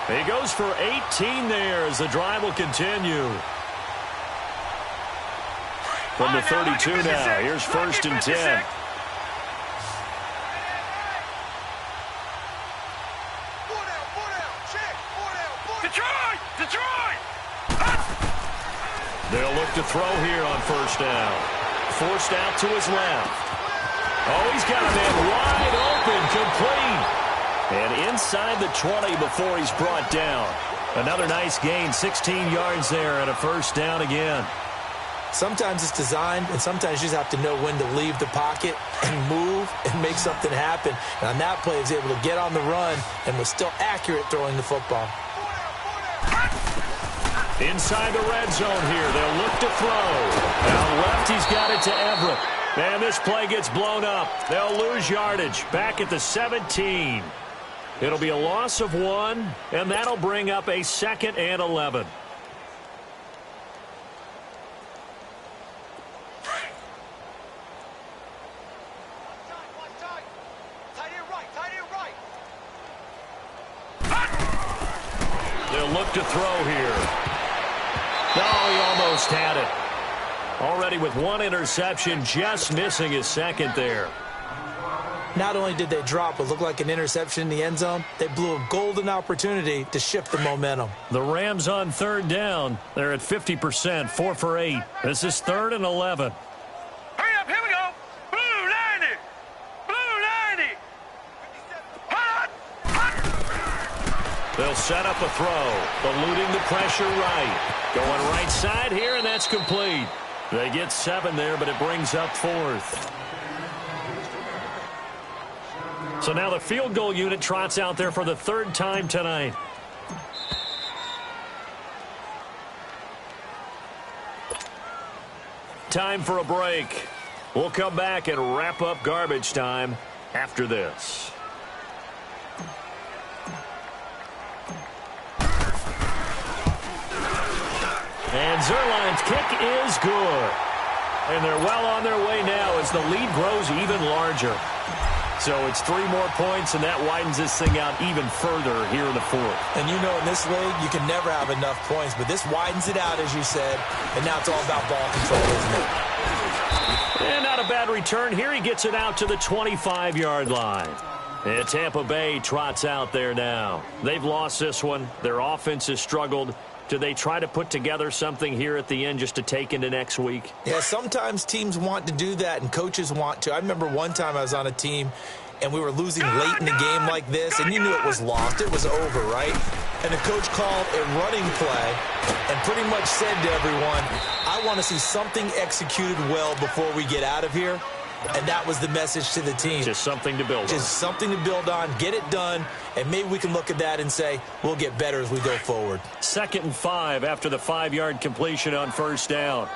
He goes for 18 there as the drive will continue. From the 32 now, here's 1st and 10. Detroit! They'll look to throw here on 1st down. Forced out to his left. Oh, he's got a man wide open, complete. And inside the 20 before he's brought down. Another nice gain, 16 yards there and a 1st down again. Sometimes it's designed, and sometimes you just have to know when to leave the pocket and move and make something happen. And on that play, he was able to get on the run and was still accurate throwing the football. Inside the red zone here, they'll look to throw. Down left, he's got it to Everett. And this play gets blown up. They'll lose yardage back at the 17. It'll be a loss of 1, and that'll bring up a 2nd and 11. They'll look to throw here. Oh, he almost had it. Already with 1 interception, just missing his 2nd there. Not only did they drop what looked like an interception in the end zone, they blew a golden opportunity to shift the momentum. The Rams on 3rd down. They're at 50%, 4 for 8. This is 3rd and 11. Hurry up, here we go. Blue 90. They'll set up a throw, eluding the pressure right. Going right side here, and that's complete. They get 7 there, but it brings up 4th. So now the field goal unit trots out there for the 3rd time tonight. Time for a break. We'll come back and wrap up garbage time after this. And Zerline's kick is good. And they're well on their way now as the lead grows even larger. So it's 3 more points, and that widens this thing out even further here in the 4th. And you know, in this league, you can never have enough points, but this widens it out, as you said, and now it's all about ball control, isn't it? And not a bad return here. He gets it out to the 25-yard line. And Tampa Bay trots out there now. They've lost this one. Their offense has struggled. Do they try to put together something here at the end just to take into next week? Yeah, sometimes teams want to do that and coaches want to. I remember one time I was on a team and we were losing late in the game like this, and you knew it was lost. It was over, right? And the coach called a running play and pretty much said to everyone, I want to see something executed well before we get out of here. And that was the message to the team. Just something to build on. Just something to build on, get it done, and maybe we can look at that and say, we'll get better as we go forward. 2nd and 5 after the 5-yard completion on 1st down.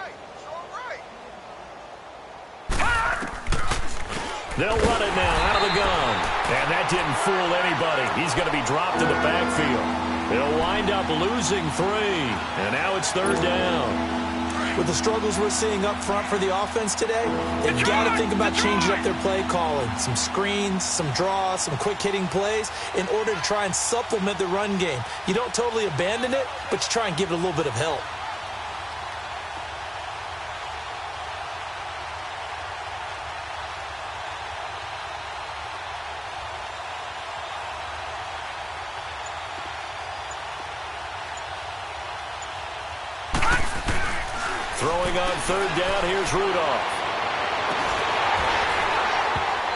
They'll run it now out of the gun. And that didn't fool anybody. He's going to be dropped in the backfield. He'll wind up losing 3. And now it's 3rd down. With the struggles we're seeing up front for the offense today, they've got to think about changing up their play calling. Some screens, some draws, some quick-hitting plays in order to try and supplement the run game. You don't totally abandon it, but you try and give it a little bit of help. Throwing on third down, here's Rudolph.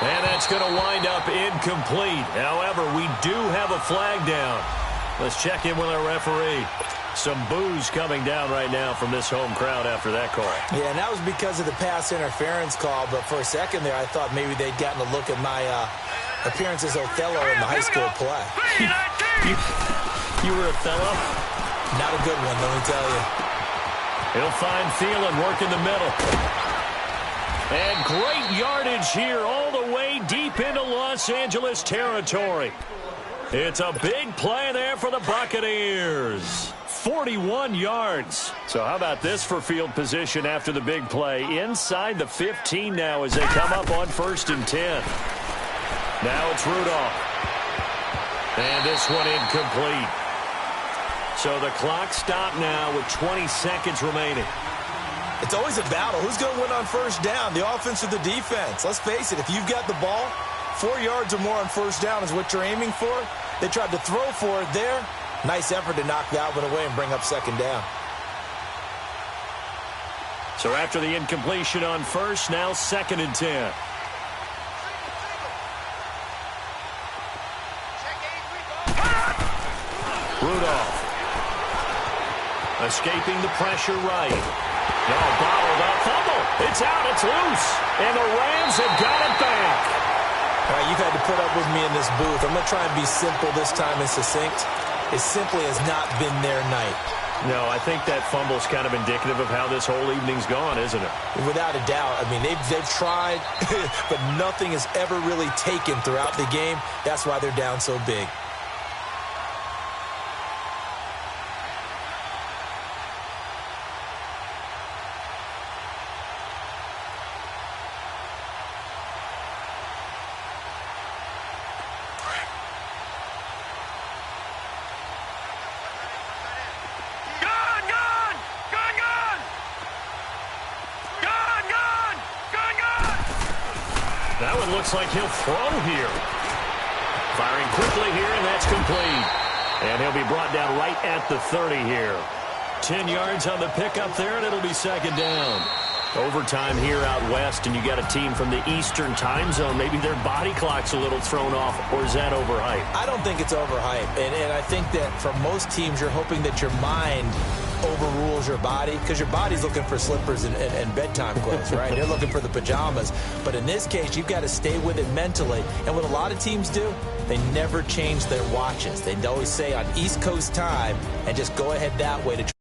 And that's going to wind up incomplete. However, we do have a flag down. Let's check in with our referee. Some boos coming down right now from this home crowd after that call. Yeah, and that was because of the pass interference call, but for a second there, I thought maybe they'd gotten a look at my appearance as Othello in the high school play. You were Othello? Not a good one, let me tell you. He'll find Thielen working the middle. And great yardage here all the way deep into Los Angeles territory. It's a big play there for the Buccaneers. 41 yards. So how about this for field position after the big play? Inside the 15 now as they come up on 1st and 10. Now it's Rudolph. And this one incomplete. So the clock stopped now with 20 seconds remaining. It's always a battle. Who's going to win on first down, the offense or the defense? Let's face it, if you've got the ball, 4 yards or more on first down is what you're aiming for. They tried to throw for it there. Nice effort to knock that one away and bring up second down. So after the incompletion on first, now 2nd and 10. Rudolph. Escaping the pressure right. No, bottled up. Fumble. It's out. It's loose. And the Rams have got it back. All right, you've had to put up with me in this booth. I'm going to try and be simple this time and succinct. It simply has not been their night. No, I think that fumble's kind of indicative of how this whole evening's gone, isn't it? Without a doubt. I mean, they've tried, but nothing has ever really taken throughout the game. That's why they're down so big. That one looks like he'll throw here. Firing quickly here, and that's complete. And he'll be brought down right at the 30 here. 10 yards on the pickup there, and it'll be second down. Overtime here out west, and you got a team from the Eastern time zone. Maybe their body clock's a little thrown off, or is that overhyped? I don't think it's overhyped. And I think that for most teams, you're hoping that your mind overrules your body, because your body's looking for slippers and bedtime clothes, right? They're looking for the pajamas. But in this case, you've got to stay with it mentally. And what a lot of teams do, they never change their watches. They always say on East Coast time and just go ahead that way to